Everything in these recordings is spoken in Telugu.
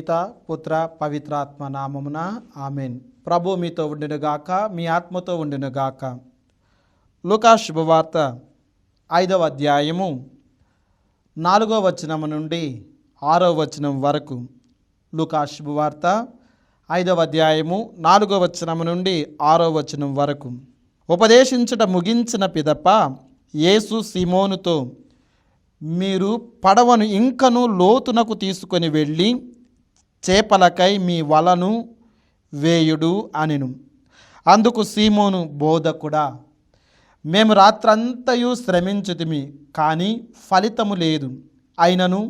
పిత పుత్ర పవిత్రాత్మ నామమున ఆమెన్. ప్రభు మీతో ఉండునుగాక, మీ ఆత్మతో ఉండునుగాక. లూకా శుభవార్త 5వ అధ్యాయము 4వ వచనము నుండి 6వ వచనం వరకు. లూకా శుభవార్త 5వ అధ్యాయము 4వ వచనము నుండి 6వ వచనం వరకు. ఉపదేశించుట ముగించిన పిదప యేసు సీమోనుతో, మీరు పడవను ఇంకను లోతునకు తీసుకొని వెళ్ళి చేపలకై మీ వలను వేయుడు అనెను. అందుకు సీమోను, బోధకుడా, మేము రాత్రంతయు శ్రమించుతిమి, కానీ ఫలితము లేదు. అయినను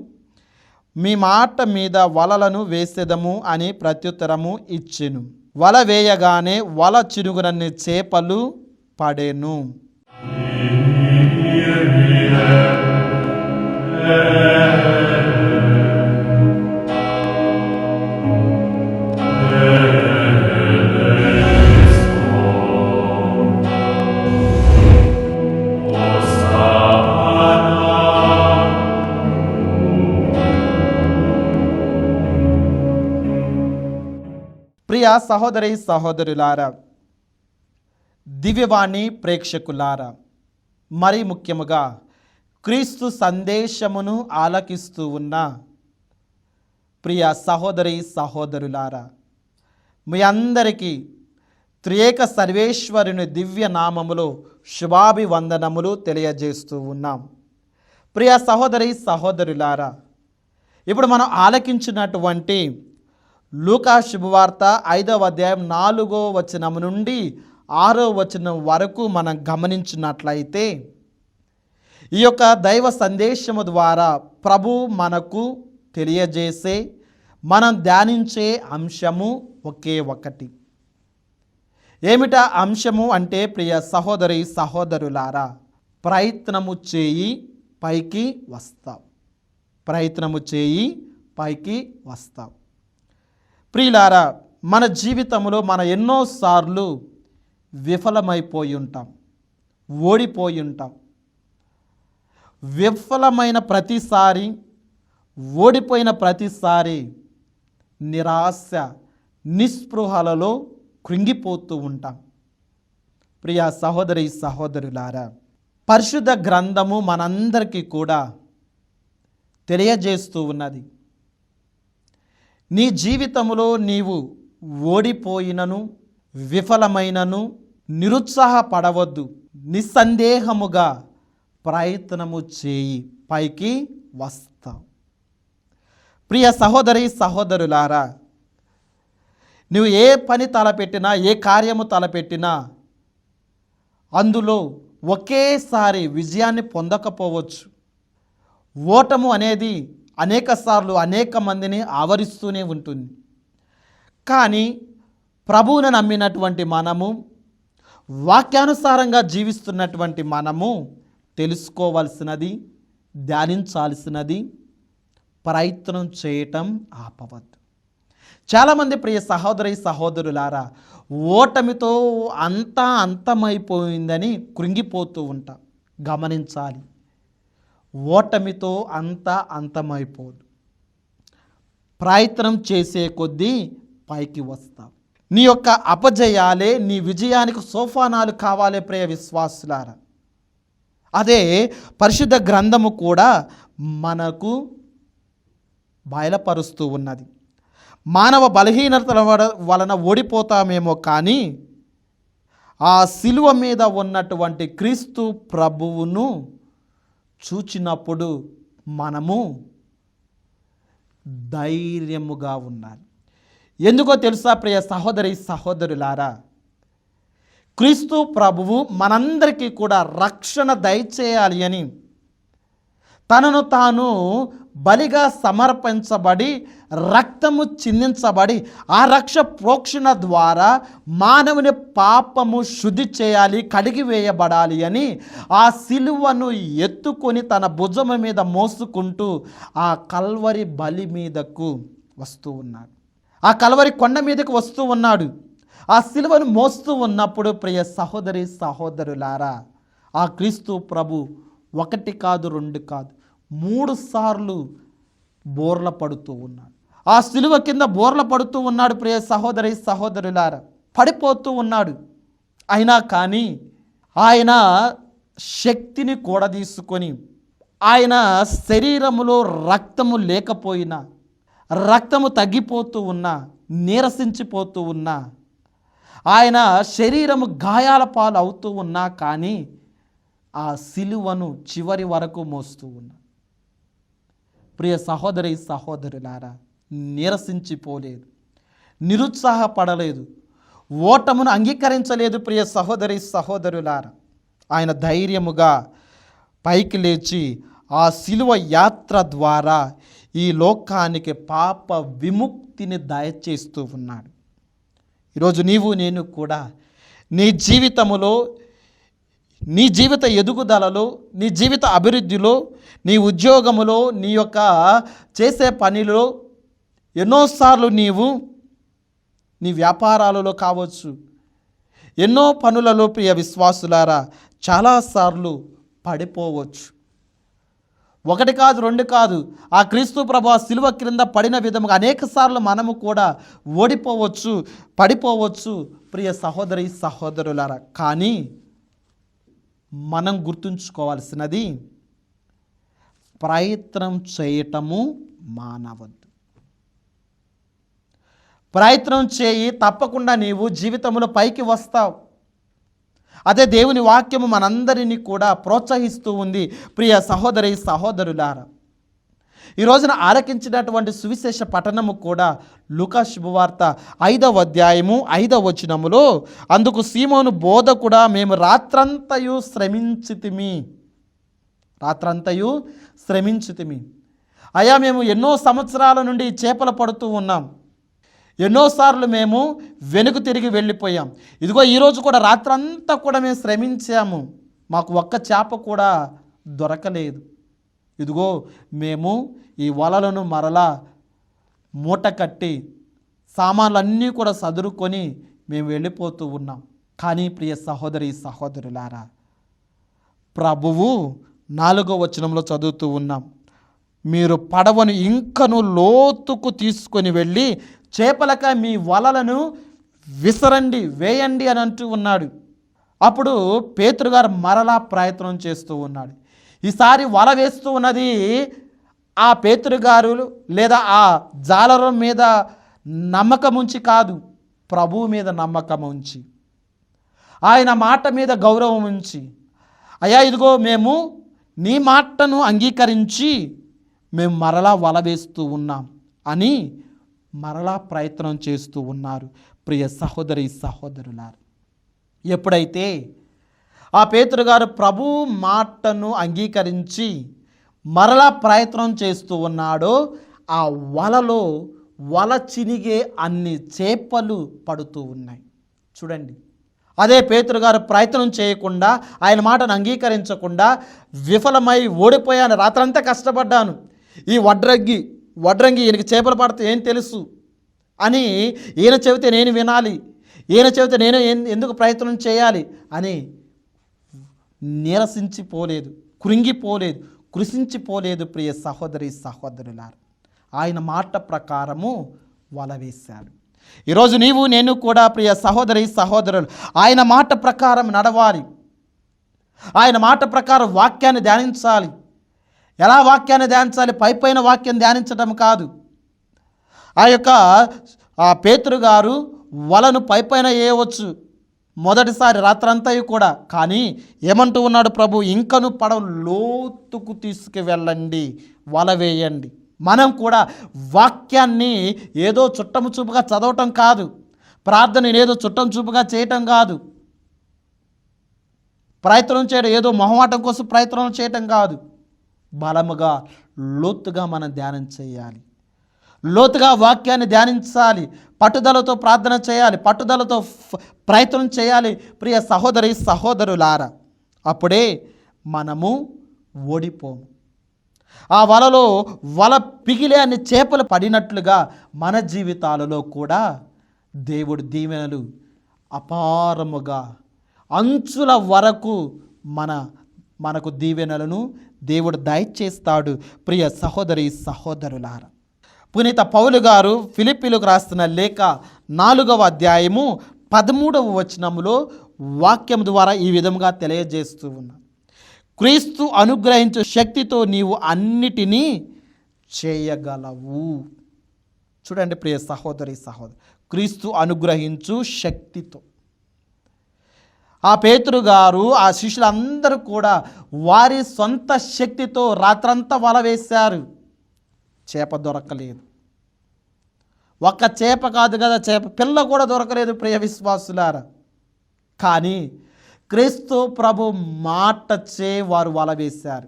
మీ మాట మీద వలలను వేసెదము అని ప్రత్యుత్తరము ఇచ్చెను. వల వేయగానే వల చిరుగునన్ని చేపలు పడెను. ప్రియ సహోదరి సహోదరులారా, దివ్యవాణి ప్రేక్షకులారా, మరి ముఖ్యముగా క్రీస్తు సందేశమును ఆలకిస్తూ ఉన్న ప్రియ సహోదరి సహోదరులారా, మీ అందరికీ త్రియేక సర్వేశ్వరుని దివ్య నామములో శుభాభివందనములు తెలియజేస్తూ ఉన్నాం. ప్రియ సహోదరి సహోదరులారా, ఇప్పుడు మనం ఆలకించినటువంటి లూకా శుభవార్త 5వ అధ్యాయం 4వ వచనం నుండి 6వ వచనం వరకు మనం గమనించినట్లయితే, ఈ యొక్క దైవ సందేశము ద్వారా ప్రభు మనకు తెలియజేసే, మనం ధ్యానించే అంశము ఒకే ఒకటి. ఏమిటా అంశము అంటే, ప్రియ సహోదరి సహోదరులారా, ప్రయత్నము చేయి పైకి వస్తావు. ప్రయత్నము చేయి పైకి వస్తావు. ప్రియులారా, మన జీవితంలో మనం ఎన్నోసార్లు విఫలమైపోయి ఉంటాం, ఓడిపోయి ఉంటాం. విఫలమైన ప్రతిసారి, ఓడిపోయిన ప్రతిసారి నిరాశ, నిస్పృహలలో కృంగిపోతూ ఉంటాం. ప్రియ సహోదరి సహోదరులారా, పరిశుద్ధ గ్రంథము మనందరికీ కూడా తెలియజేస్తూ ఉన్నది, నీ జీవితంలో నీవు ఓడిపోయినను, విఫలమైనను నిరుత్సాహపడవద్దు. నిస్సందేహముగా ప్రయత్నము చేయి, పైకి వస్తావు. ప్రియ సహోదరి సహోదరులారా, నువ్వు ఏ పని తలపెట్టినా, ఏ కార్యము తలపెట్టినా అందులో ఒకేసారి విజయాన్ని పొందకపోవచ్చు. ఓటము అనేది అనేక సార్లు అనేక మందిని ఆవరిస్తూనే ఉంటుంది. కానీ ప్రభువును నమ్మినటువంటి మనము, వాక్యానుసారంగా జీవిస్తున్నటువంటి మనము తెలుసుకోవాల్సినది, ధ్యానించాల్సినది, ప్రయత్నం చేయటం ఆపవద్దు. చాలామంది ప్రియ సహోదరి సహోదరులారా, ఓటమితో అంతమైపోయిందని కృంగిపోతూ ఉంటాం. గమనించాలి, ఓటమితో అంతమైపోదు. ప్రయత్నం చేసే కొద్దీ పైకి వస్తాం. నీ యొక్క అపజయాలే నీ విజయానికి సోపానాలు కావాలే ప్రియ విశ్వాసులారా. అదే పరిశుద్ధ గ్రంథము కూడా మనకు బయలుపరుస్తూ ఉన్నది. మానవ బలహీనతల వలన ఓడిపోతామేమో, కానీ ఆ శిలువ మీద ఉన్నటువంటి క్రీస్తు ప్రభువును చూచినప్పుడు మనము ధైర్యముగా ఉండాలి. ఎందుకో తెలుసా ప్రియ సహోదరి సహోదరులారా, క్రీస్తు ప్రభువు మనందరికీ కూడా రక్షణ దయచేయాలి అని తనను తాను బలిగా సమర్పించబడి, రక్తము చిందించబడి, ఆ రక్ష ప్రోక్షణ ద్వారా మానవుని పాపము శుద్ధి చేయాలి, కడిగి వేయబడాలి అని ఆ సిలువను ఎత్తుకొని తన భుజము మీద మోసుకుంటూ ఆ కల్వరి బలి మీదకు వస్తూ ఉన్నాడు. ఆ కల్వరి కొండ మీదకు వస్తూ ఉన్నాడు. ఆ సిలువను మోస్తూ ఉన్నప్పుడు ప్రియ సహోదరి సహోదరులారా, ఆ క్రీస్తు ప్రభు 1 కాదు 2 కాదు 3 సార్లు బోర్ల పడుతూ ఉన్నాడు. ఆ సిలువ కింద బోర్ల పడుతూ ఉన్నాడు ప్రియ సహోదరి సహోదరులారా, పడిపోతూ ఉన్నాడు. అయినా కానీ ఆయన శక్తిని కూడదీసుకొని, ఆయన శరీరములో రక్తము లేకపోయినా, రక్తము తగ్గిపోతూ ఉన్నా, నీరసించిపోతూ ఉన్నా, ఆయన శరీరము గాయాల పాలు అవుతూ ఉన్నా కానీ ఆ సిలువను చివరి వరకు మోస్తూ ఉన్నా. ప్రియ సహోదరి సహోదరులారా, నీరసించిపోలేదు, నిరుత్సాహపడలేదు, ఓటమును అంగీకరించలేదు. ప్రియ సహోదరి సహోదరులారా, ఆయన ధైర్యముగా పైకి లేచి ఆ సిలువ యాత్ర ద్వారా ఈ లోకానికి పాప విముక్తిని దయచేస్తూ ఉన్నాడు. ఈరోజు నీవు నేను కూడా నీ జీవితములో, నీ జీవిత ఎదుగుదలలో, నీ జీవిత అభివృద్ధిలో, నీ ఉద్యోగములో, నీ యొక్క చేసే పనిలో ఎన్నోసార్లు నీవు నీ వ్యాపారాలలో కావచ్చు, ఎన్నో పనులలో ప్రియ విశ్వాసులారా చాలాసార్లు పడిపోవచ్చు. ఒకటి కాదు, రెండు కాదు, ఆ క్రీస్తు ప్రభు సిలువ క్రింద పడిన విధముగా అనేక సార్లు మనము కూడా ఓడిపోవచ్చు, పడిపోవచ్చు ప్రియ సహోదరి సహోదరులారా. కానీ మనం గుర్తుంచుకోవాల్సినది, ప్రయత్నం చేయటము మానవద్దు. ప్రయత్నం చేయి, తప్పకుండా నీవు జీవితంలో పైకి వస్తావు. అదే దేవుని వాక్యము మనందరినీ కూడా ప్రోత్సహిస్తూ ఉంది ప్రియ సహోదరి సహోదరులారా. ఈ రోజున ఆలకించినటువంటి సువిశేష పఠనము కూడా లూకా శుభవార్త 5వ అధ్యాయము 5వ వచనములో, అందుకు సీమోను బోధకుడా, మేము రాత్రంతయు శ్రమించితిమి. అయ్యా, మేము ఎన్నో సంవత్సరాల నుండి చేపలు పడుతూ ఉన్నాం, ఎన్నోసార్లు మేము వెనుక తిరిగి వెళ్ళిపోయాం. ఇదిగో ఈరోజు కూడా రాత్రంతా కూడా మేము శ్రమించాము, మాకు ఒక్క చేప కూడా దొరకలేదు. ఇదిగో మేము ఈ వలలను మరలా మూట కట్టి సామాన్లన్నీ కూడా సదురుకొని మేము వెళ్ళిపోతూ ఉన్నాం. కానీ ప్రియ సహోదరి సహోదరులారా, ప్రభువు 4వ వచనంలో చదువుతూ ఉన్నాం, మీరు పడవను ఇంకను లోతుకు తీసుకొని వెళ్ళి చేపలక మీ వలలను విసరండి, వేయండి అని అంటూ ఉన్నాడు. అప్పుడు పేతురు గారు మరలా ప్రయత్నం చేస్తూ ఉన్నాడు. ఈసారి వల వేస్తూ ఉన్నది ఆ పేతురు గారు లేదా ఆ జాలరం మీద నమ్మకం ఉంచి కాదు, ప్రభువు మీద నమ్మకం ఉంచి, ఆయన మాట మీద గౌరవం ఉంచి, అయ్యా ఇదిగో మేము నీ మాటను అంగీకరించి మేము మరలా వల వేస్తూ ఉన్నాం అని మరలా ప్రయత్నం చేస్తూ ఉన్నారు ప్రియ సహోదరి సహోదరులారు. ఎప్పుడైతే ఆ పేతురు గారు ప్రభు మాటను అంగీకరించి మరలా ప్రయత్నం చేస్తూ ఉన్నాడో, ఆ వలలో వల చినిగే అన్ని చేపలు పడుతూ ఉన్నాయి. చూడండి, అదే పేతురు గారు ప్రయత్నం చేయకుండా, ఆయన మాటను అంగీకరించకుండా విఫలమై ఓడిపోయాను, రాత్రంతా కష్టపడ్డాను, ఈ వడ్రంగి ఈయనకి చేపలు పడితే ఏం తెలుసు అని, ఈయన చెబితే నేను వినాలి, ఈయన చెబితే నేను ఎందుకు ప్రయత్నం చేయాలి అని నీరసించిపోలేదు, కృంగిపోలేదు, కృషించిపోలేదు ప్రియ సహోదరి సహోదరులారు. ఆయన మాట ప్రకారము వల వేశాడు. ఈరోజు నీవు నేను కూడా ప్రియ సహోదరి సహోదరులు ఆయన మాట ప్రకారం నడవాలి, ఆయన మాట ప్రకారం వాక్యాన్ని ధ్యానించాలి. ఎలా వాక్యాన్ని ధ్యానించాలి? పైపైన వాక్యం ధ్యానించడం కాదు. ఆ పేతురు గారు వలను పైపైన వేయవచ్చు మొదటిసారి రాత్రంతా కూడా, కానీ ఏమంటూ ఉన్నాడు ప్రభు, ఇంకను పడవ లోతుకు తీసుకువెళ్ళండి, వల వేయండి. మనం కూడా వాక్యాన్ని ఏదో చుట్టము చూపుగా చదవటం కాదు, ప్రార్థన ఏదో చుట్టం చూపుగా చేయటం కాదు, ప్రయత్నం చేయడం ఏదో మొహమాటం కోసం ప్రయత్నం చేయటం కాదు, బలముగా లోతుగా మనం ధ్యానం చేయాలి, లోతుగా వాక్యాన్ని ధ్యానించాలి, పట్టుదలతో ప్రార్థన చేయాలి, పట్టుదలతో ప్రయత్నం చేయాలి ప్రియ సహోదరి సహోదరులారా. అప్పుడే మనము ఓడిపోము. ఆ వలలో వల పిగిలే అన్ని చేపలు పడినట్లుగా మన జీవితాలలో కూడా దేవుడి దీవెనలు అపారముగా అంచుల వరకు మనకు దీవెనలను దేవుడు దయచేస్తాడు ప్రియ సహోదరి సహోదరులారా. పునీత పౌలు గారు ఫిలిప్పీలకు రాస్తున్న లేఖ 4వ అధ్యాయము 13వ వచనములో వాక్యం ద్వారా ఈ విధంగా తెలియజేస్తూ ఉన్నా, క్రీస్తు అనుగ్రహించు శక్తితో నీవు అన్నిటినీ చేయగలవు. చూడండి ప్రియ సహోదరి సహోదరు, క్రీస్తు అనుగ్రహించు శక్తితో. ఆ పేతురు గారు ఆ శిష్యులందరూ కూడా వారి సొంత శక్తితో రాత్రంతా వల వేశారు, చేప దొరకలేదు. ఒక్క చేప కాదు కదా, చేప పిల్ల కూడా దొరకలేదు ప్రియ విశ్వాసులారా. కానీ క్రీస్తు ప్రభు మాటచే వారు వల వేశారు.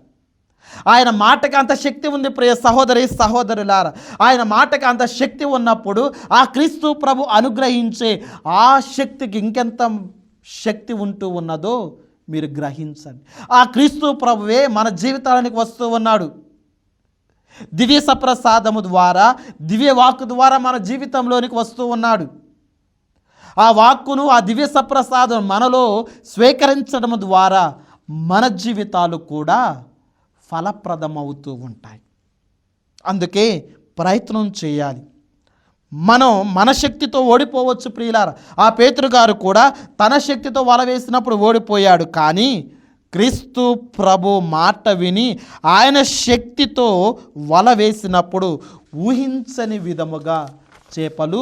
ఆయన మాటకి అంత శక్తి ఉంది ప్రియ సహోదరి సహోదరులారా. ఆయన మాటకి అంత శక్తి ఉన్నప్పుడు ఆ క్రీస్తు ప్రభు అనుగ్రహించే ఆ శక్తికి ఇంకెంత శక్తి ఉంటూ ఉన్నదో మీరు గ్రహించండి. ఆ క్రీస్తు ప్రభువే మన జీవితానికి వస్తూ ఉన్నాడు. దివ్య సప్రసాదము ద్వారా, దివ్య వాక్కు ద్వారా మన జీవితంలోనికి వస్తూ ఉన్నాడు. ఆ వాక్కును, ఆ దివ్య సప్రసాదం మనలో స్వీకరించడం ద్వారా మన జీవితాలు కూడా ఫలప్రదమవుతూ ఉంటాయి. అందుకే ప్రయత్నం చేయాలి. మనం మన శక్తితో ఓడిపోవచ్చు ప్రియులారా. ఆ పేతురు గారు కూడా తన శక్తితో వల వేసినప్పుడు ఓడిపోయాడు. కానీ క్రీస్తు ప్రభు మాట విని ఆయన శక్తితో వల వేసినప్పుడు ఊహించని విధముగా చేపలు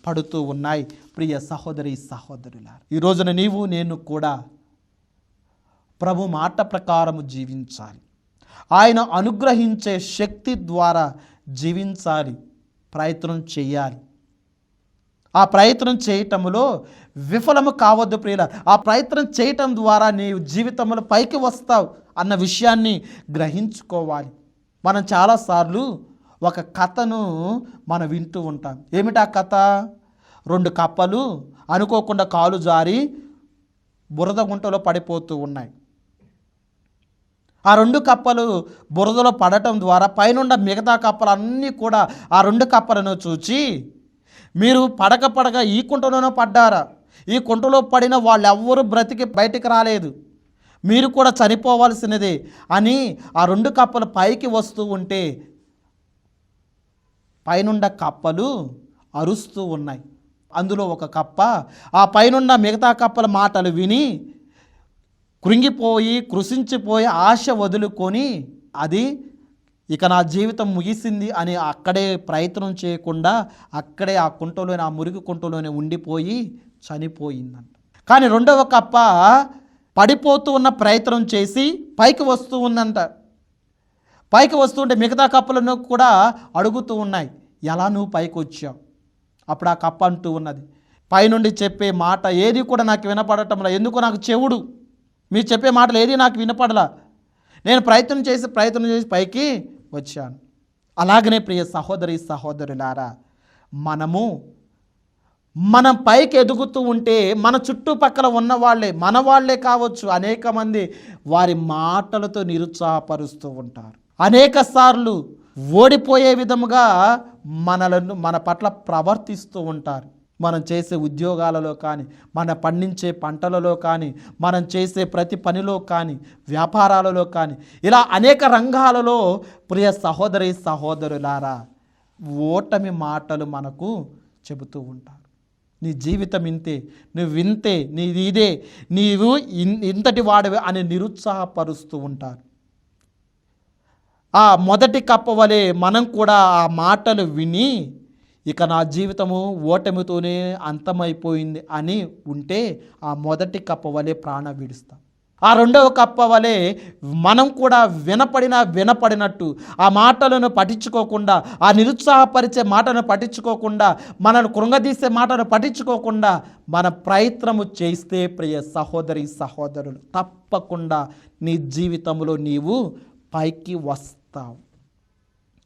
పడుతూ ఉన్నాయి. ప్రియ సహోదరి సహోదరులారా, ఈ రోజున నీవు నేను కూడా ప్రభు మాట ప్రకారము జీవించాలి. ఆయన అనుగ్రహించే శక్తి ద్వారా జీవించాలి, ప్రయత్నం చేయాలి. ఆ ప్రయత్నం చేయటంలో విఫలము కావద్దు ప్రియుల. ఆ ప్రయత్నం చేయటం ద్వారా నీ జీవితంలో పైకి వస్తావు అన్న విషయాన్ని గ్రహించుకోవాలి. మనం చాలాసార్లు ఒక కథను మనం వింటూ ఉంటాం. ఏమిటా కథ? 2 కప్పలు అనుకోకుండా కాలు జారి బురద గుంటలో పడిపోతూ ఉన్నాయి. ఆ 2 కప్పలు బురదలో పడటం ద్వారా పైనుండ మిగతా కప్పలన్నీ కూడా ఆ 2 కప్పలను చూచి, మీరు పడక ఈ కుంటలోనే పడ్డారా? ఈ కుంటలో పడిన వాళ్ళెవ్వరూ బ్రతికి బయటికి రాలేదు, మీరు కూడా చనిపోవాల్సినదే అని ఆ 2 కప్పలు పైకి వస్తూ ఉంటే పైనుండ కప్పలు అరుస్తూ ఉన్నాయి. అందులో ఒక కప్ప ఆ పైనున్న మిగతా కప్పల మాటలు విని కృంగిపోయి కృషించిపోయి ఆశ వదులుకొని అది ఇక నా జీవితం ముగిసింది అని అక్కడే ప్రయత్నం చేయకుండా అక్కడే ఆ కుంటలోనే, ఆ మురికి కుంటలోనే ఉండిపోయి చనిపోయిందంట. కానీ 2వ కప్ప పడిపోతూ ఉన్న ప్రయత్నం చేసి పైకి వస్తూ ఉందంట. పైకి వస్తుంటే మిగతా కప్పలను కూడా అడుగుతూ ఉన్నాయి, ఎలా నువ్వు పైకి వచ్చావు? అప్పుడు ఆ కప్ప అంటూ ఉన్నది, పైనుండి చెప్పే మాట ఏది కూడా నాకు వినపడటంలా, ఎందుకు నాకు చెవుడు, మీరు చెప్పే మాటలు ఏది నాకు వినపడలా, నేను ప్రయత్నం చేసి పైకి వచ్చాను. అలాగనే ప్రియ సహోదరి సహోదరులారా, మనం పైకి ఎదుగుతూ ఉంటే మన చుట్టుపక్కల ఉన్న వాళ్ళే కావచ్చు, అనేక మంది వారి మాటలతో నిరుత్సాహపరుస్తూ ఉంటారు. అనేక సార్లు ఓడిపోయే విధముగా మన పట్ల ప్రవర్తిస్తూ ఉంటారు. మనం చేసే ఉద్యోగాలలో కానీ, మనం పండించే పంటలలో కానీ, మనం చేసే ప్రతి పనిలో కానీ, వ్యాపారాలలో కానీ, ఇలా అనేక రంగాలలో ప్రియ సహోదరి సహోదరులారా ఓటమి మాటలు మనకు చెబుతూ ఉంటారు. నీ జీవితం ఇంతే, నువ్వు వింతే, నీది ఇదే, నీవు ఇంతటి వాడివి అని నిరుత్సాహపరుస్తూ ఉంటారు. ఆ మొదటి కప్ప వలె మనం కూడా ఆ మాటలు విని ఇక నా జీవితము ఓటమితోనే అంతమైపోయింది అని ఉంటే ఆ మొదటి కప్ప వలె ప్రాణం విడుస్తాం. ఆ 2వ కప్ప వలె మనం కూడా వినపడినట్టు ఆ మాటలను పట్టించుకోకుండా, ఆ నిరుత్సాహపరిచే మాటను పట్టించుకోకుండా, మనను కృంగదీసే మాటను పట్టించుకోకుండా మన ప్రయత్నము చేస్తే ప్రియ సహోదరి సహోదరులు తప్పకుండా నీ జీవితంలో నీవు పైకి వస్తావు.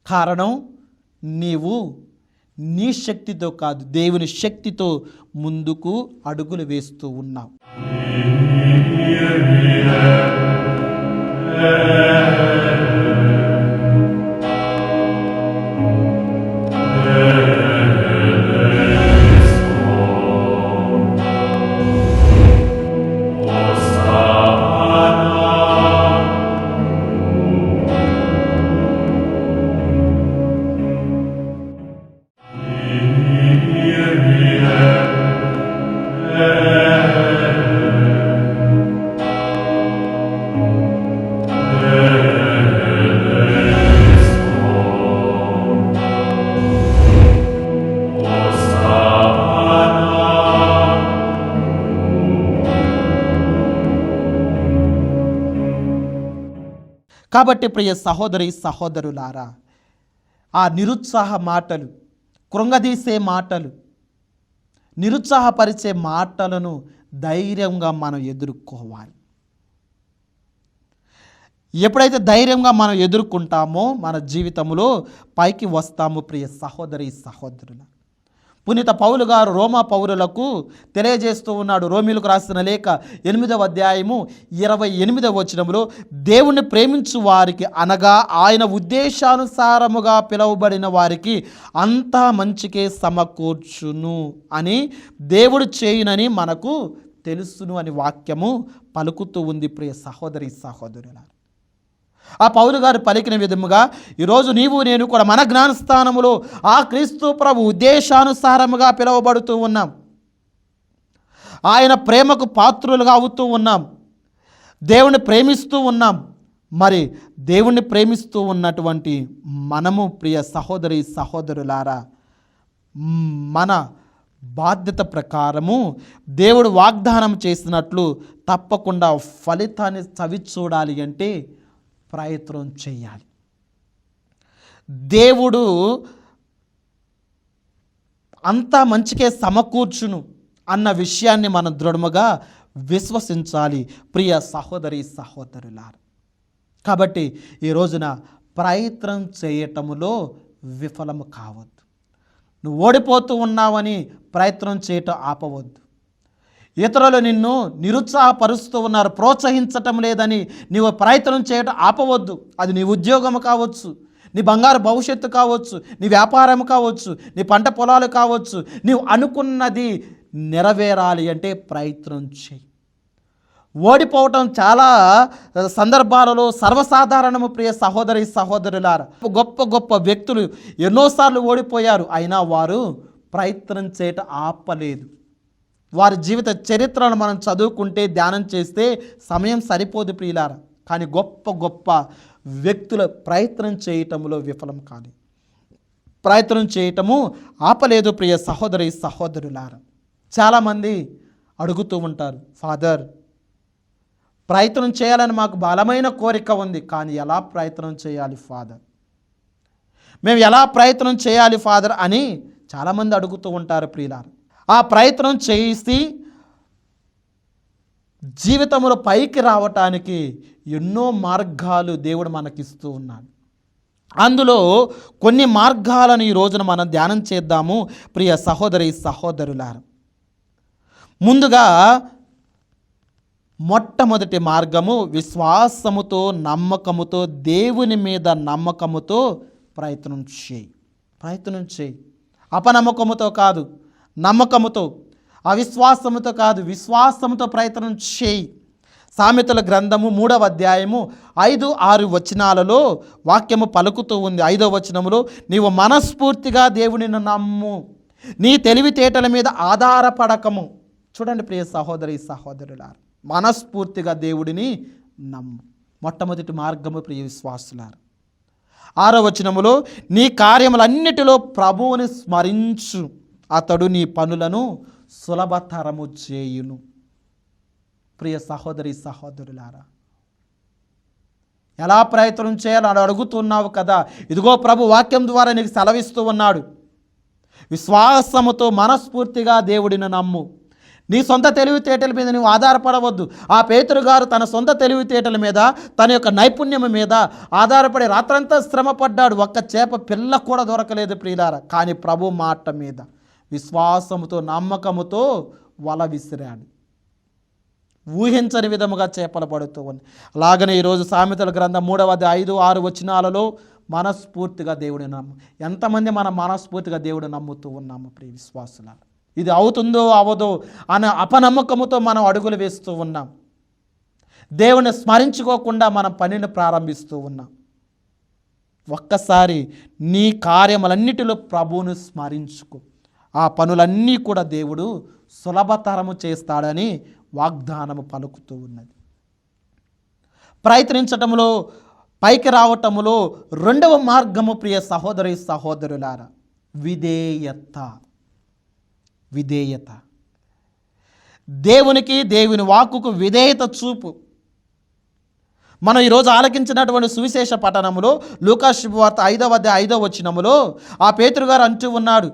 కారణం నీవు నీ శక్తితో కాదు, దేవుని శక్తితో ముందుకు అడుగులు వేస్తూ ఉన్నావు. కాబట్టి ప్రియ సహోదరి సహోదరులారా, ఆ నిరుత్సాహ మాటలు, కృంగదీసే మాటలు, నిరుత్సాహపరిచే మాటలను ధైర్యంగా మనం ఎదుర్కోవాలి. ఎప్పుడైతే ధైర్యంగా మనం ఎదుర్కొంటామో మన జీవితంలో పైకి వస్తాము. ప్రియ సహోదరి సహోదరుల, పునీత పౌలు గారు రోమా పౌరులకు తెలియజేస్తూ ఉన్నాడు. రోమీలకు రాసిన లేఖ 8వ అధ్యాయము 28వ వచనంలో, దేవుణ్ణి ప్రేమించు వారికి అనగా ఆయన ఉద్దేశానుసారముగా పిలువబడిన వారికి అంతా మంచికే సమకూర్చును అని దేవుడు చేయునని మనకు తెలుసును అని వాక్యము పలుకుతూ ఉంది. ప్రియ సహోదరి సహోదరుల, ఆ పౌలు గారు పలికిన విధముగా ఈరోజు నీవు నేను కూడా మన జ్ఞానస్థానములో ఆ క్రీస్తు ప్రభు ఉద్దేశానుసారముగా పిలువబడుతూ ఉన్నాం. ఆయన ప్రేమకు పాత్రులుగా అవుతూ ఉన్నాం. దేవుణ్ణి ప్రేమిస్తూ ఉన్నాం. మరి దేవుణ్ణి ప్రేమిస్తూ ఉన్నటువంటి మనము ప్రియ సహోదరి సహోదరులారా, మన బాధ్యత ప్రకారము దేవుడు వాగ్దానం చేసినట్లు తప్పకుండా ఫలితాన్ని చవి చూడాలి అంటే ప్రయత్నం చేయాలి. దేవుడు అంతా మంచికే సమకూర్చును అన్న విషయాన్ని మనం దృఢముగా విశ్వసించాలి ప్రియ సహోదరి సహోదరులారా. కాబట్టి ఈ రోజున ప్రయత్నం చేయటములో విఫలము కావద్దు. నువ్వు ఓడిపోతూ ఉన్నావని ప్రయత్నం చేయటం ఆపవద్దు. ఇతరులు నిన్ను నిరుత్సాహపరుస్తూ ఉన్నారు, ప్రోత్సహించటం లేదని నీవు ప్రయత్నం చేయటం ఆపవద్దు. అది నీ ఉద్యోగం కావచ్చు, నీ బంగారు భవిష్యత్తు కావచ్చు, నీ వ్యాపారం కావచ్చు, నీ పంట పొలాలు కావచ్చు. నీవు అనుకున్నది నెరవేరాలి అంటే ప్రయత్నం చేయి. ఓడిపోవటం చాలా సందర్భాలలో సర్వసాధారణము ప్రియ సహోదరి సహోదరులారా. గొప్ప గొప్ప వ్యక్తులు ఎన్నోసార్లు ఓడిపోయారు, అయినా వారు ప్రయత్నం చేయటం ఆపలేదు. వారి జీవిత చరిత్రను మనం చదువుకుంటే ధ్యానం చేస్తే సమయం సరిపోదు ప్రియులారా. కానీ గొప్ప గొప్ప వ్యక్తుల ప్రయత్నం చేయటములో విఫలం కాదు, ప్రయత్నం చేయటము ఆపలేదు ప్రియ సహోదరి సహోదరులారా. చాలామంది అడుగుతూ ఉంటారు, ఫాదర్ ప్రయత్నం చేయాలని మాకు బలమైన కోరిక ఉంది, కానీ ఎలా ప్రయత్నం చేయాలి ఫాదర్, మేము ఎలా ప్రయత్నం చేయాలి ఫాదర్ అని చాలామంది అడుగుతూ ఉంటారు ప్రియులారా. ఆ ప్రయత్నం చేసి జీవితంలో పైకి రావటానికి ఎన్నో మార్గాలు దేవుడు మనకిస్తూ ఉన్నాడు. అందులో కొన్ని మార్గాలను ఈ రోజున మనం ధ్యానం చేద్దాము ప్రియ సహోదరి సహోదరులారా. ముందుగా మొట్టమొదటి మార్గము విశ్వాసముతో నమ్మకముతో, దేవుని మీద నమ్మకముతో ప్రయత్నం చేయి. అపనమ్మకముతో కాదు, నమ్మకముతో, అవిశ్వాసముతో కాదు, విశ్వాసముతో ప్రయత్నం చేయి. సామెతల గ్రంథము 3వ అధ్యాయము 5-6 వచనాలలో వాక్యము పలుకుతూ ఉంది. 5వ వచనములో, నీవు మనస్ఫూర్తిగా దేవునిని నమ్ము, నీ తెలివితేటల మీద ఆధారపడకము. చూడండి ప్రియ సహోదరి సహోదరులారా, మనస్ఫూర్తిగా దేవుడిని నమ్ము. మొట్టమొదటి మార్గము ప్రియ విశ్వాసులారా. 6వ వచనములో, నీ కార్యములన్నిటిలో ప్రభువుని స్మరించు, అతడు నీ పనులను సులభతరము చేయును. ప్రియ సహోదరి సహోదరులారా, ఎలా ప్రయత్నం చేయాలని అడుగుతున్నావు కదా, ఇదిగో ప్రభు వాక్యం ద్వారా నీకు సెలవిస్తూ ఉన్నాడు. విశ్వాసముతో మనస్ఫూర్తిగా దేవుడిని నమ్ము. నీ సొంత తెలివితేటల మీద నువ్వు ఆధారపడవద్దు. ఆ పేతురు గారు తన సొంత తెలివితేటల మీద, తన యొక్క నైపుణ్యం మీద ఆధారపడి రాత్రంతా శ్రమ పడ్డాడు. ఒక్క చేప పిల్ల కూడా దొరకలేదు ప్రియులారా. కానీ ప్రభు మాట మీద విశ్వాసముతో నమ్మకముతో వల విసిరాడు. ఊహించని విధముగా చేపలు పడుతూ ఉన్నాయి. అలాగనే ఈరోజు సామెతల గ్రంథం 3వ అధ్యాయం 5-6 వచనాలలో మనస్ఫూర్తిగా దేవుడిని నమ్ము. ఎంతమంది మనం మనస్ఫూర్తిగా దేవుడు నమ్ముతూ ఉన్నాము ప్రియ విశ్వాసులారా? ఇది అవుతుందో అవదో అనే అపనమ్మకముతో మనం అడుగులు వేస్తూ ఉన్నాం. దేవుని స్మరించుకోకుండా మనం పనిని ప్రారంభిస్తూ ఉన్నాం. ఒక్కసారి నీ కార్యములన్నిటిలో ప్రభువును స్మరించుకో. ఆ పనులన్నీ కూడా దేవుడు సులభతరము చేస్తాడని వాగ్దానము పలుకుతూ ఉన్నది. ప్రయత్నించటంలో, పైకి రావటములో రెండవ మార్గము ప్రియ సహోదరి సహోదరులారా, విధేయత. దేవునికి, దేవుని వాక్కుకు విధేయత చూపు. మనం ఈరోజు ఆలకించినటువంటి సువిశేష పఠనములో లూకా శుభవార్త 5వ అధ్యాయం 5వ వచనములో ఆ పేతురు గారు అంటూ ఉన్నాడు,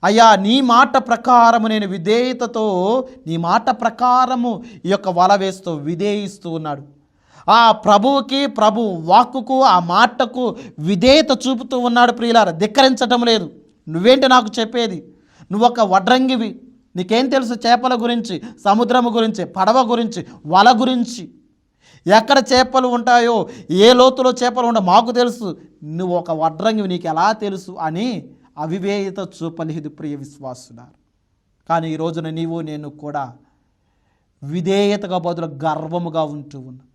అయ్యా నీ మాట ప్రకారము నేను విధేయతతో నీ మాట ప్రకారము ఈ యొక్క వల వేస్తూ విధేయిస్తూ ఉన్నాడు. ఆ ప్రభువుకి, ప్రభు వాక్కుకు, ఆ మాటకు విధేయత చూపుతూ ఉన్నాడు. ప్రియులారా, ధిక్కరించటం లేదు. నువ్వేంటి నాకు చెప్పేది? నువ్వు ఒక వడ్రంగివి, నీకేం తెలుసు చేపల గురించి, సముద్రము గురించి, పడవ గురించి, వల గురించి, ఎక్కడ చేపలు ఉంటాయో, ఏ లోతులో చేపలు ఉంటాయో మాకు తెలుసు, నువ్వు ఒక వడ్రంగివి, నీకు ఎలా తెలుసు అని అవిధేయత చూపలేదు ప్రియ విశ్వాసులారు. కానీ ఈ రోజున నీవు నేను కూడా విధేయతగా బదులు గర్వముగా ఉంటూ ఉన్నాం,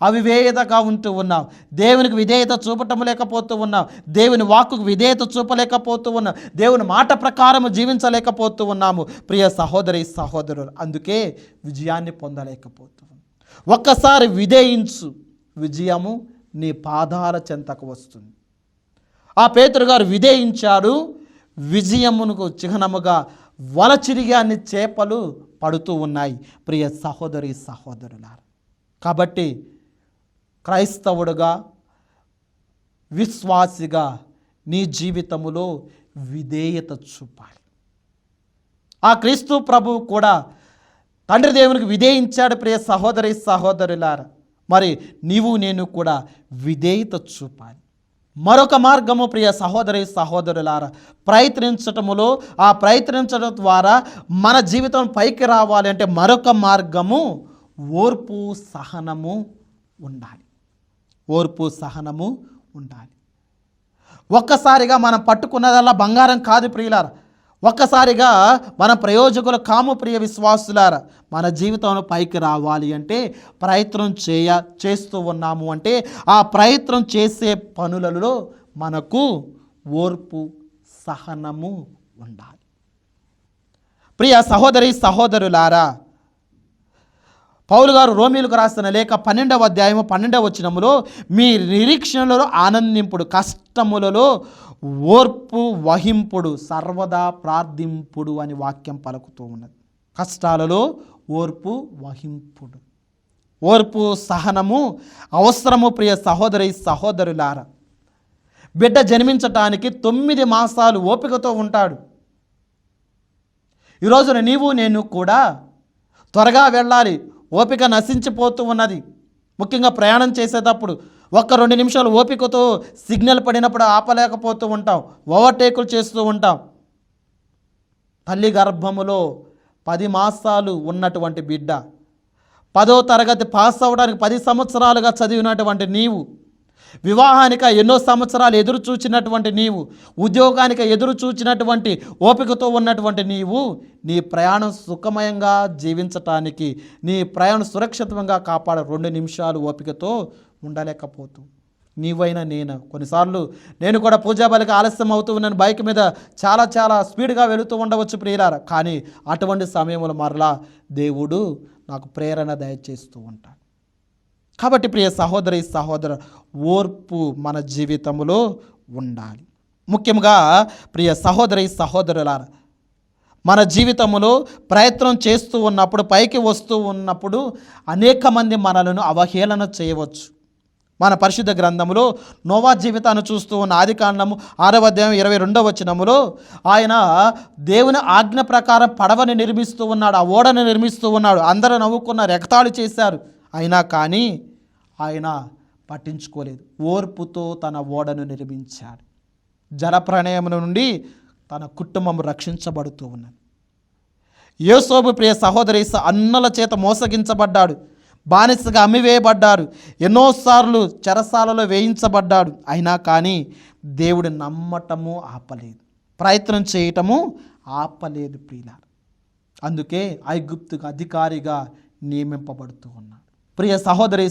అవిధేయతగా ఉంటూ ఉన్నాం. దేవునికి విధేయత చూపటం లేకపోతూ ఉన్నాం, దేవుని వాక్కుకు విధేయత చూపలేకపోతూ ఉన్నాం, దేవుని మాట ప్రకారం జీవించలేకపోతూ ఉన్నాము ప్రియ సహోదరి సహోదరులు. అందుకే విజయాన్ని పొందలేకపోతూ ఉన్నాం. ఒక్కసారి విధేయించు, విజయము నీ పాదాల చెంతకు వస్తుంది. ఆ పేతురు గారు విధేయించాడు, విజయమునకు చిహ్నముగా వల చిరిగి అన్ని చేపలు పడుతూ ఉన్నాయి ప్రియ సహోదరి సహోదరులారా. కాబట్టి క్రైస్తవుడుగా, విశ్వాసిగా నీ జీవితములో విధేయత చూపాలి. ఆ క్రీస్తు ప్రభువు కూడా తండ్రి దేవునికి విధేయించాడు ప్రియ సహోదరి సహోదరులారా. మరి నీవు నేను కూడా విధేయత చూపాలి. మరొక మార్గము ప్రియ సహోదరి సహోదరులారా, ప్రయత్నించటములో, ఆ ప్రయత్నించడం ద్వారా మన జీవితం పైకి రావాలి అంటే మరొక మార్గము ఓర్పు సహనము ఉండాలి. ఓర్పు సహనము ఉండాలి. ఒక్కసారిగా మనం పట్టుకున్నదల్లా బంగారం కాదు ప్రియులారా, ఒక్కసారిగా మన ప్రయోజకులు కాము ప్రియ విశ్వాసులారా. మన జీవితంలో పైకి రావాలి అంటే ప్రయత్నం చేస్తూ ఉన్నాము అంటే ఆ ప్రయత్నం చేసే పనులలో మనకు ఓర్పు సహనము ఉండాలి. ప్రియ సహోదరి సహోదరులారా, పౌలు గారు రోమీయులకు రాసిన లేఖ 12వ అధ్యాయము 12వ వచనములో మీ నిరీక్షణలలో ఆనందింపుడు, కష్టములలో ఓర్పు వహింపుడు, సర్వదా ప్రార్థింపుడు అని వాక్యం పలుకుతూ ఉన్నది. కష్టాలలో ఓర్పు వహింపుడు, ఓర్పు సహనము అవసరము ప్రియ సహోదరి సహోదరులారా. బిడ్డ జన్మించటానికి 9 మాసాలు ఓపికతో ఉంటాడు. ఈరోజున నీవు నేను కూడా త్వరగా వెళ్ళాలి, ఓపిక నశించిపోతూ ఉన్నది. ముఖ్యంగా ప్రయాణం చేసేటప్పుడు 1-2 నిమిషాలు ఓపికతో సిగ్నల్ పడినప్పుడు ఆపలేకపోతూ ఉంటాం, ఓవర్టేకులు చేస్తూ ఉంటాం. తల్లి గర్భములో 10 మాసాలు ఉన్నటువంటి బిడ్డ, 10వ తరగతి పాస్ అవ్వడానికి 10 సంవత్సరాలుగా చదివినటువంటి నీవు, వివాహానికి ఎన్నో సంవత్సరాలు ఎదురు చూచినటువంటి నీవు, ఉద్యోగానికి ఎదురు చూచినటువంటి ఓపికతో ఉన్నటువంటి నీవు, నీ ప్రయాణం సుఖమయంగా జీవించటానికి, నీ ప్రయాణం సురక్షితంగా కాపాడ 2 నిమిషాలు ఓపికతో ఉండలేకపోతూ నీవైనా నేను కొన్నిసార్లు నేను కూడా పూజా బలికి ఆలస్యం అవుతూ ఉన్నాను, బైక్ మీద చాలా స్పీడ్గా వెళుతూ ఉండవచ్చు ప్రియులారా. కానీ అటువంటి సమయంలో మరలా దేవుడు నాకు ప్రేరణ దయచేస్తూ ఉంటాడు. కాబట్టి ప్రియ సహోదరి సహోదరు, ఓర్పు మన జీవితంలో ఉండాలి. ముఖ్యంగా ప్రియ సహోదరి సహోదరులారా, మన జీవితంలో ప్రయత్నం చేస్తూ ఉన్నప్పుడు, పైకి వస్తూ ఉన్నప్పుడు అనేక మంది మనలను అవహేళన చేయవచ్చు. మన పరిశుద్ధ గ్రంథములో నోవా జీవితాన్ని చూస్తూ ఉన్న ఆదికాండము 6వ అధ్యాయం 22వ వచనములో ఆయన దేవుని ఆజ్ఞ ప్రకారం పడవని నిర్మిస్తూ ఉన్నాడు, ఆ ఓడని నిర్మిస్తూ ఉన్నాడు. అందరూ నవ్వుకున్న రెగతాళి చేశారు, అయినా కానీ ఆయన పట్టించుకోలేదు. ఓర్పుతో తన ఓడను నిర్మించాడు. జలప్రళయం నుండి తన కుటుంబం రక్షించబడుతూ ఉన్నది. యోసేపు ప్రియ సహోదరి అన్నల చేత మోసగించబడ్డాడు, బానిసగా అమ్మివేయబడ్డారు, ఎన్నోసార్లు చెరసాలలో వేయించబడ్డాడు. అయినా కానీ దేవుడు నమ్మటము ఆపలేదు, ప్రయత్నం చేయటము ఆపలేదు ప్రియులారా. అందుకే ఐగుప్తుకు అధికారిగా నియమింపబడుతూ ఉన్నాడు. ప్రియ సహోదరి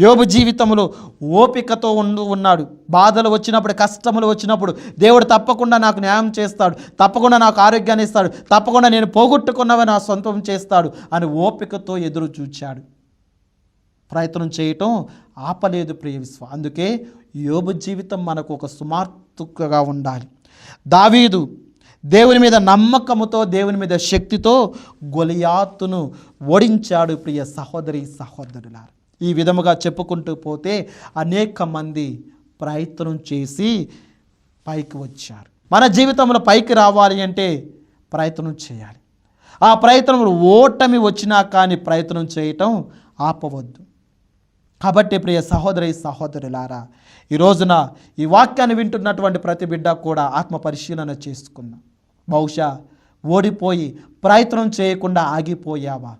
యోబు జీవితంలో ఓపికతో ఉన్నాడు. బాధలు వచ్చినప్పుడు, కష్టములు వచ్చినప్పుడు దేవుడు తప్పకుండా నాకు న్యాయం చేస్తాడు, తప్పకుండా నాకు ఆరోగ్యాన్ని ఇస్తాడు, తప్పకుండా నేను పోగొట్టుకున్నవి నా సొంతం చేస్తాడు అని ఓపికతో ఎదురు చూచాడు. ప్రయత్నం చేయటం ఆపలేదు ప్రియ అందుకే యోబు జీవితం మనకు ఒక సుమార్తుగా ఉండాలి. దావీదు దేవుని మీద నమ్మకముతో, దేవుని మీద శక్తితో గొలియాతును ఓడించాడు ప్రియ సహోదరి సహోదరులారా. ఈ విధముగా చెప్పుకుంటూ పోతే అనేక మంది ప్రయత్నం చేసి పైకి వచ్చారు. మన జీవితంలో పైకి రావాలి అంటే ప్రయత్నం చేయాలి. ఆ ప్రయత్నంలో ఓటమి వచ్చినా కానీ ప్రయత్నం చేయటం ఆపవద్దు. కాబట్టి ప్రియ సహోదరి సహోదరులారా, ఈ రోజున ఈ వాక్యాన్ని వింటున్నటువంటి ప్రతి బిడ్డ కూడా ఆత్మ పరిశీలన చేసుకుందాం. బహుశా ఓడిపోయి ప్రయత్నం చేయకుండా ఆగిపోయావా?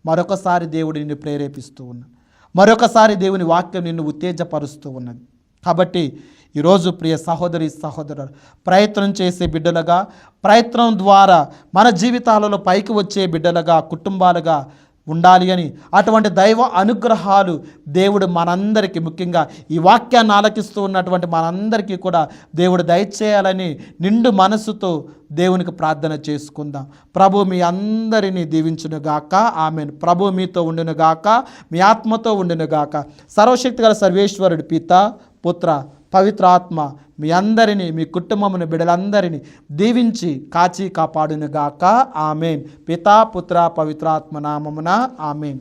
మరొకసారి దేవుడు నిన్ను ప్రేరేపిస్తూ ఉన్నాడు. మరొకసారి దేవుని వాక్యం నిన్ను ఉత్తేజపరుస్తూ ఉన్నది. కాబట్టి ఈరోజు ప్రియ సహోదరి సహోదరులు, ప్రయత్నం చేసే బిడ్డలుగా, ప్రయత్నం ద్వారా మన జీవితాలలో పైకి వచ్చే బిడ్డలుగా, కుటుంబాలుగా ఉండాలి అని, అటువంటి దైవ అనుగ్రహాలు దేవుడు మనందరికీ, ముఖ్యంగా ఈ వాక్యాన్ని ఆలకిస్తూ ఉన్నటువంటి మనందరికీ కూడా దేవుడు దయచేయాలని నిండు మనసుతో దేవునికి ప్రార్థన చేసుకుందాం. ప్రభు మీ అందరినీ దీవించునుగాక. ఆమేన్. ప్రభు మీతో ఉండునుగాక, మీ ఆత్మతో ఉండునుగాక. సర్వశక్తిగల సర్వేశ్వరుడు పిత, పుత్ర, పవిత్రాత్మ మీ అందరినీ, మీ కుటుంబమును, బిడ్డలందరినీ దీవించి కాచి కాపాడునుగాక. ఆమేన్. పితా, పుత్ర, పవిత్రాత్మ నామమున ఆమేన్.